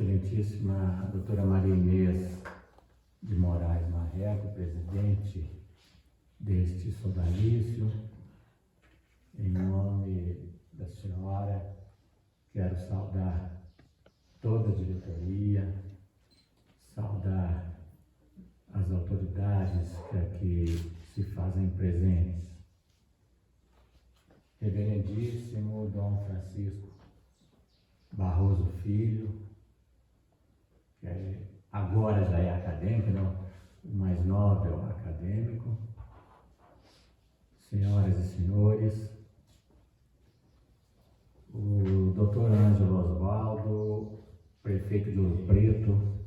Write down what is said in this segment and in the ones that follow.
Excelentíssima doutora Maria Inês de Moraes Marreco, presidente deste sodalício, em nome da senhora, quero saudar toda a diretoria, saudar as autoridades que aqui se fazem presentes. Reverendíssimo Dom Francisco Barroso Filho, que agora já é acadêmico, não? O mais nobre acadêmico, senhoras e senhores, o doutor Ângelo Osvaldo, prefeito de Ouro Preto,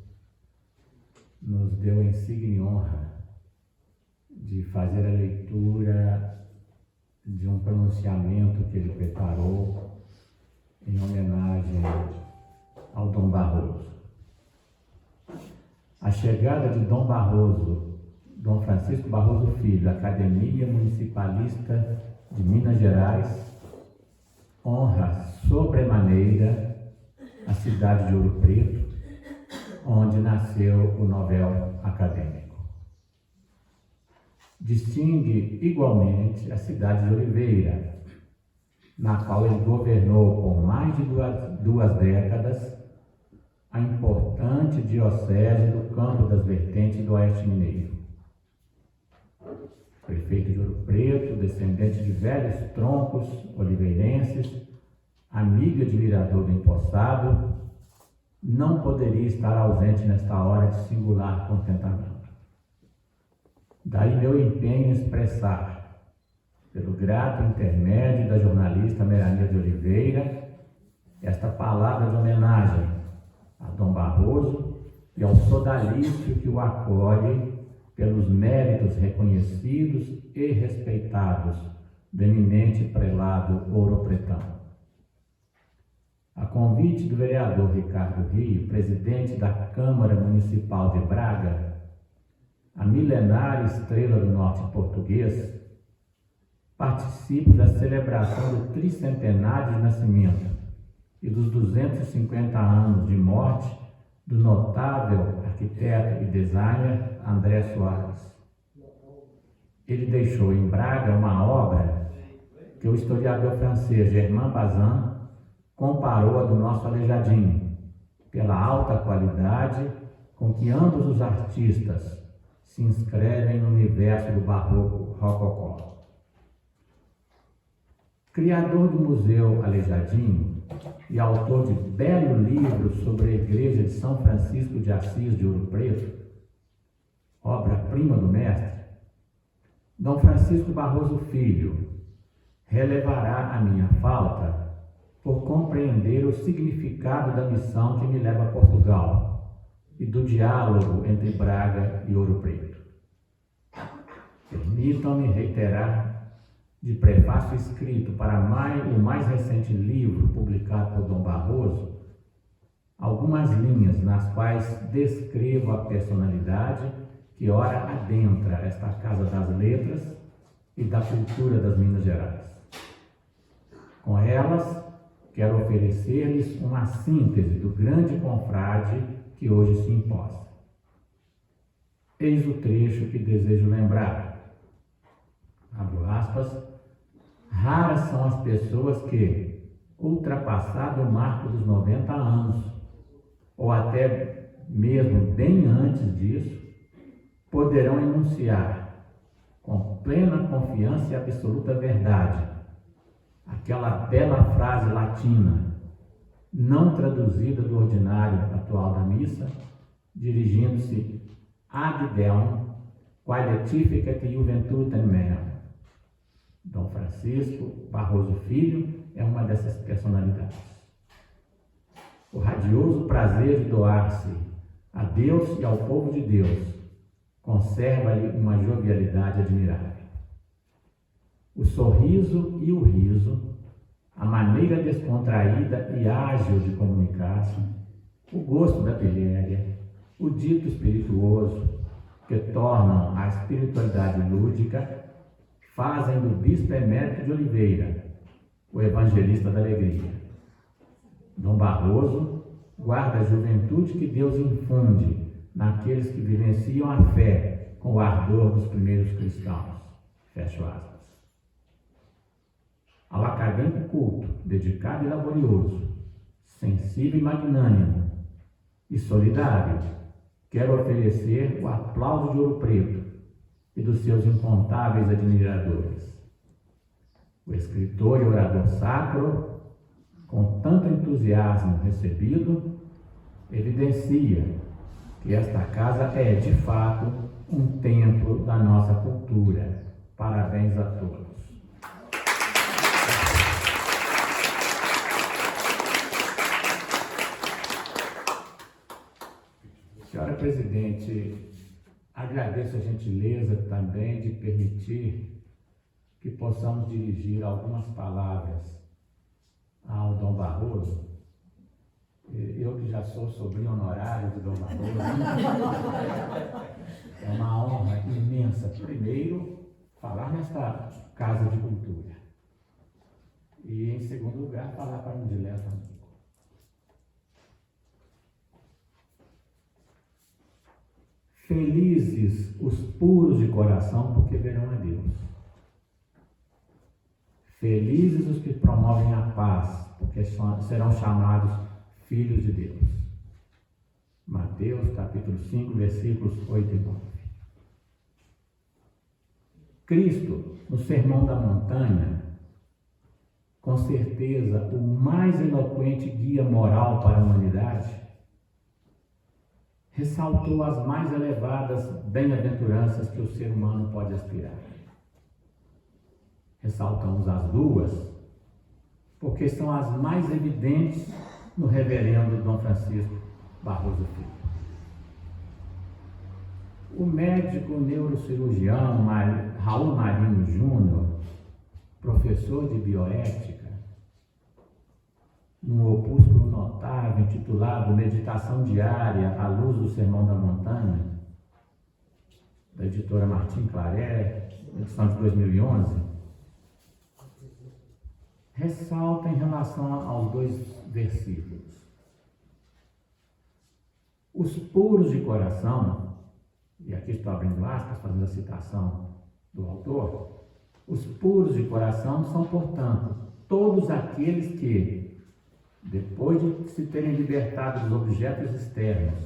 nos deu a insigne honra de fazer a leitura de um pronunciamento que ele preparou em homenagem ao Dom Barroso. A chegada de Dom Barroso, Dom Francisco Barroso Filho, Academia Municipalista de Minas Gerais, honra sobremaneira a cidade de Ouro Preto, onde nasceu o Nobel acadêmico. Distingue igualmente a cidade de Oliveira, na qual ele governou por mais de duas décadas a importante diocese do Campo das Vertentes do Oeste Mineiro. Prefeito de Ouro Preto, descendente de velhos troncos oliveirenses, amigo e admirador do empossado, não poderia estar ausente nesta hora de singular contentamento. Daí meu empenho em expressar, pelo grato intermédio da jornalista Merania de Oliveira, esta palavra de homenagem a Dom Barroso e ao sodalício que o acolhe pelos méritos reconhecidos e respeitados do eminente prelado ouropretano. A convite do vereador Ricardo Rio, presidente da Câmara Municipal de Braga, a milenária estrela do norte português, participo da celebração do tricentenário de nascimento e dos 250 anos de morte do notável arquiteto e designer André Soares. Ele deixou em Braga uma obra que o historiador francês Germain Bazin comparou a do nosso Aleijadinho, pela alta qualidade com que ambos os artistas se inscrevem no universo do barroco rococó. Criador do Museu Aleijadinho e autor de belo livro sobre a Igreja de São Francisco de Assis de Ouro Preto, obra-prima do mestre, Dom Francisco Barroso Filho relevará a minha falta por compreender o significado da missão que me leva a Portugal e do diálogo entre Braga e Ouro Preto. Permitam-me reiterar, de prefácio escrito para o mais recente livro publicado por Dom Barroso, algumas linhas nas quais descrevo a personalidade que ora adentra esta Casa das Letras e da Cultura das Minas Gerais. Com elas, quero oferecer-lhes uma síntese do grande confrade que hoje se imposta. Eis o trecho que desejo lembrar. Abro aspas. Raras são as pessoas que, ultrapassado o marco dos 90 anos, ou até mesmo bem antes disso, poderão enunciar, com plena confiança e absoluta verdade, aquela bela frase latina, não traduzida do ordinário atual da missa, dirigindo-se ad Deum, quae letificat juventutem meam. Dom Francisco Barroso Filho é uma dessas personalidades. O radioso prazer de doar-se a Deus e ao povo de Deus conserva-lhe uma jovialidade admirável. O sorriso e o riso, a maneira descontraída e ágil de comunicar-se, o gosto da pilhéria, o dito espirituoso, que tornam a espiritualidade lúdica, fazem do bispo emérito de Oliveira o evangelista da alegria. Dom Barroso guarda a juventude que Deus infunde naqueles que vivenciam a fé com o ardor dos primeiros cristãos. Fecho aspas. Ao acadêmico culto, dedicado e laborioso, sensível e magnânimo e solidário, quero oferecer o aplauso de Ouro Preto e dos seus incontáveis admiradores. O escritor e orador sacro, com tanto entusiasmo recebido, evidencia que esta casa é, de fato, um templo da nossa cultura. Parabéns a todos. Senhora Presidente, agradeço a gentileza também de permitir que possamos dirigir algumas palavras ao Dom Barroso. Eu que já sou sobrinho honorário de Dom Barroso, é uma honra imensa, primeiro, falar nesta Casa de Cultura e, em segundo lugar, falar para um dileto amigo. Felizes os puros de coração, porque verão a Deus. Felizes os que promovem a paz, porque serão chamados filhos de Deus. Mateus, capítulo 5, versículos 8 e 9. Cristo, no Sermão da Montanha, com certeza o mais eloquente guia moral para a humanidade, ressaltou as mais elevadas bem-aventuranças que o ser humano pode aspirar. Ressaltamos as duas, porque são as mais evidentes no reverendo Dom Francisco Barroso Filho. O médico neurocirurgião Raul Marinho Júnior, professor de bioética, num opúsculo notável intitulado Meditação Diária à Luz do Sermão da Montanha, da editora Martim Claret, edição de 2011, ressalta em relação aos dois versículos. Os puros de coração, e aqui estou abrindo aspas, fazendo a citação do autor, os puros de coração são, portanto, todos aqueles que, depois de se terem libertado dos objetos externos,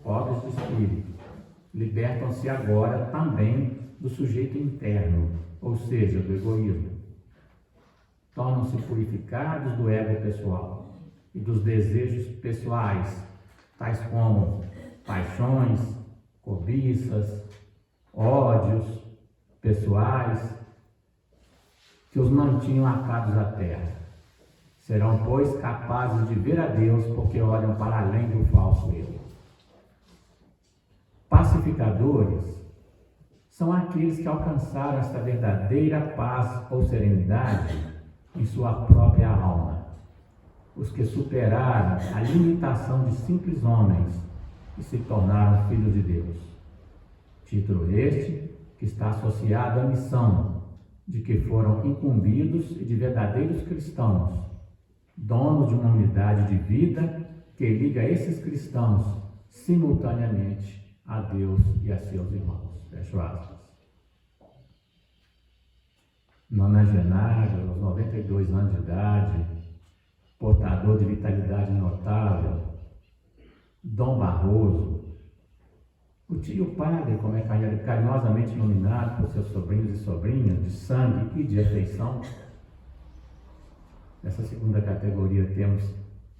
pobres de espírito, libertam-se agora também do sujeito interno, ou seja, do egoísmo. Tornam-se purificados do ego pessoal e dos desejos pessoais, tais como paixões, cobiças, ódios pessoais, que os mantinham atados à terra. Serão, pois, capazes de ver a Deus, porque olham para além do falso eu. Pacificadores são aqueles que alcançaram esta verdadeira paz ou serenidade em sua própria alma. Os que superaram a limitação de simples homens e se tornaram filhos de Deus. Título este que está associado à missão de que foram incumbidos e de verdadeiros cristãos, donos de uma unidade de vida que liga esses cristãos simultaneamente a Deus e a seus irmãos. Fecho aspas. Nonagenário, aos 92 anos de idade, portador de vitalidade notável, Dom Barroso, o tio padre, como é carinhosamente nominado por seus sobrinhos e sobrinhas, de sangue e de afeição. Nessa segunda categoria temos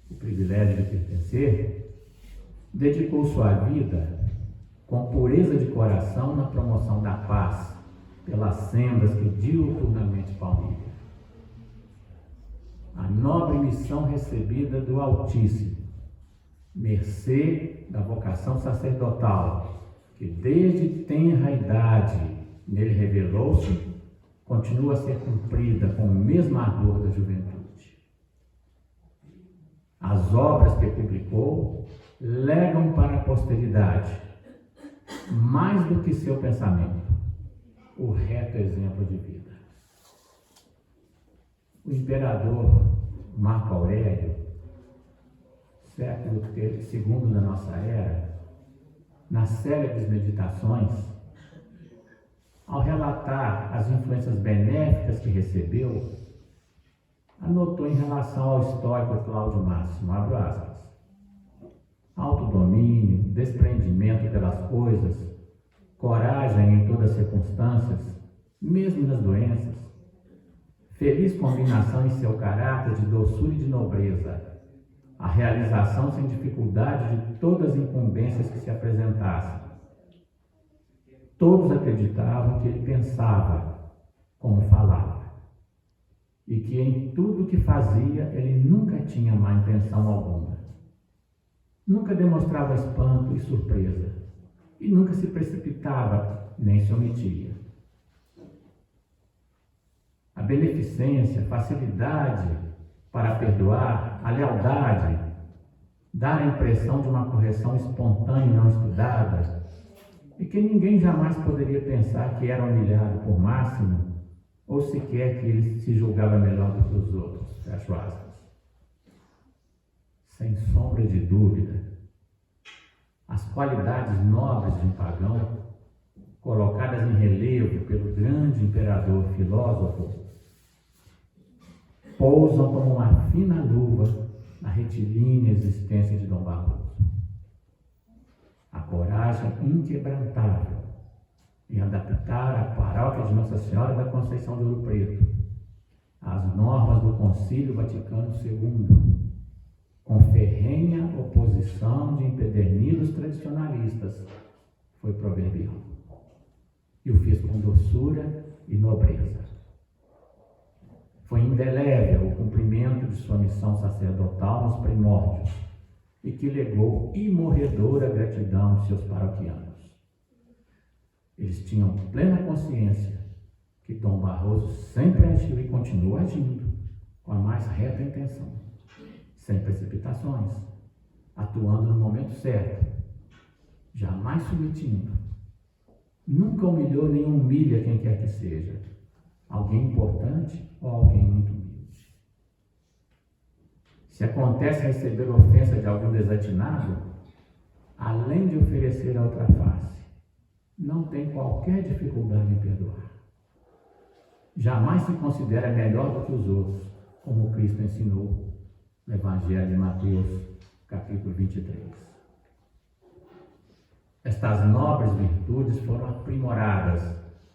o privilégio de pertencer, dedicou sua vida com pureza de coração na promoção da paz, pelas sendas que diuturnamente palmilha. A nobre missão recebida do Altíssimo, mercê da vocação sacerdotal, que desde tenra idade nele revelou-se, continua a ser cumprida com o mesmo ardor da juventude. As obras que publicou legam para a posteridade, mais do que seu pensamento, o reto exemplo de vida. O imperador Marco Aurélio, século II da nossa era, nas célebres meditações, ao relatar as influências benéficas que recebeu, anotou em relação ao estoico Cláudio Máximo, abro aspas, autodomínio, desprendimento pelas coisas, coragem em todas as circunstâncias, mesmo nas doenças, feliz combinação em seu caráter de doçura e de nobreza, a realização sem dificuldade de todas as incumbências que se apresentassem. Todos acreditavam que ele pensava como falava, e que em tudo que fazia ele nunca tinha má intenção alguma. Nunca demonstrava espanto e surpresa, e nunca se precipitava nem se omitia. A beneficência, facilidade para perdoar, a lealdade, dar a impressão de uma correção espontânea e não estudada, e que ninguém jamais poderia pensar que era humilhado por Máximo, ou sequer que ele se julgava melhor do que os outros, fecho aspas. Sem sombra de dúvida, as qualidades nobres de um pagão, colocadas em relevo pelo grande imperador filósofo, pousam como uma fina luva na retilínea existência de Dom Barroso. A coragem inquebrantável em adaptar a paróquia de Nossa Senhora da Conceição de Ouro Preto às normas do Concílio Vaticano II, com ferrenha oposição de empedernidos tradicionalistas, foi proverbial. E o fez com doçura e nobreza. Foi indelével o cumprimento de sua missão sacerdotal nos primórdios e que legou imorredora gratidão de seus paroquianos. Eles tinham plena consciência que Dom Barroso sempre agiu e continua agindo com a mais reta intenção, sem precipitações, atuando no momento certo, jamais submetindo. Nunca humilhou nem humilha quem quer que seja, alguém importante ou alguém muito humilde. Se acontece receber ofensa de algum desatinado, além de oferecer a outra face, não tem qualquer dificuldade em perdoar. Jamais se considera melhor do que os outros, como Cristo ensinou no Evangelho de Mateus, capítulo 23. Estas nobres virtudes foram aprimoradas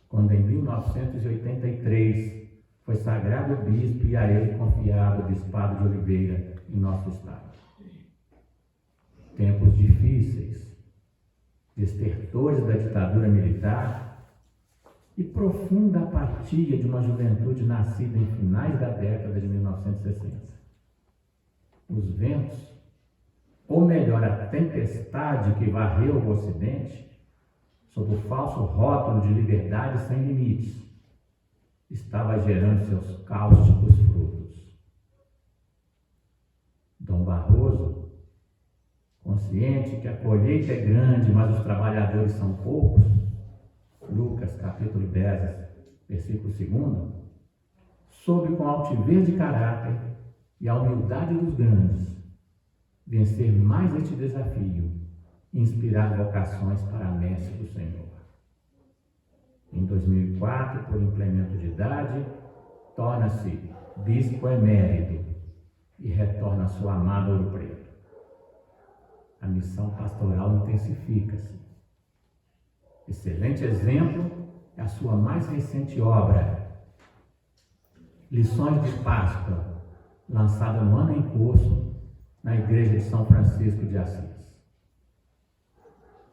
quando, em 1983, foi sagrado bispo e a ele confiado o bispado de Oliveira, em nosso estado. Tempos difíceis, destertores da ditadura militar e profunda apatia de uma juventude nascida em finais da década de 1960. Os ventos, ou melhor, a tempestade que varreu o Ocidente, sob o falso rótulo de liberdade sem limites, estava gerando seus cáusticos frutos. Dom Barroso, consciente que a colheita é grande, mas os trabalhadores são poucos, Lucas capítulo 10, versículo 2, soube com altivez de caráter e a humildade dos grandes vencer mais este desafio e inspirar vocações para a messe do Senhor. Em 2004, por implemento de idade, torna-se bispo emérito e retorna à sua amada Ouro Preto. A missão pastoral intensifica-se. Excelente exemplo é a sua mais recente obra, Lições de Páscoa, lançada no ano em curso na Igreja de São Francisco de Assis.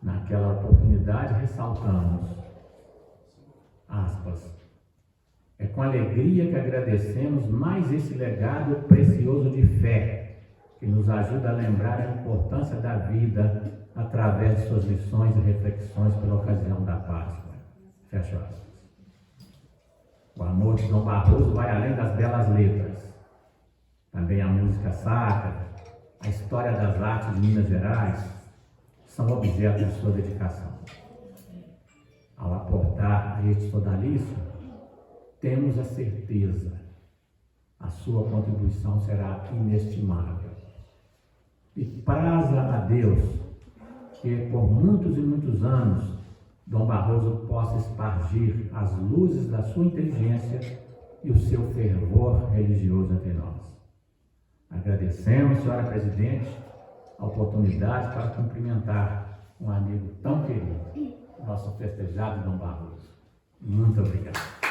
Naquela oportunidade ressaltamos, aspas, é com alegria que agradecemos mais esse legado precioso de fé, que nos ajuda a lembrar a importância da vida através de suas lições e reflexões pela ocasião da Páscoa. Fecha aspas. O amor de Dom Barroso vai além das belas letras. Também a música sacra, a história das artes de Minas Gerais são objeto de sua dedicação. Ao aportar a este sodaliço, temos a certeza, a sua contribuição será inestimável. E praza a Deus que por muitos e muitos anos Dom Barroso possa espargir as luzes da sua inteligência e o seu fervor religioso entre nós. Agradecemos, senhora presidente, a oportunidade para cumprimentar um amigo tão querido, nosso festejado Dom Barroso. Muito obrigado.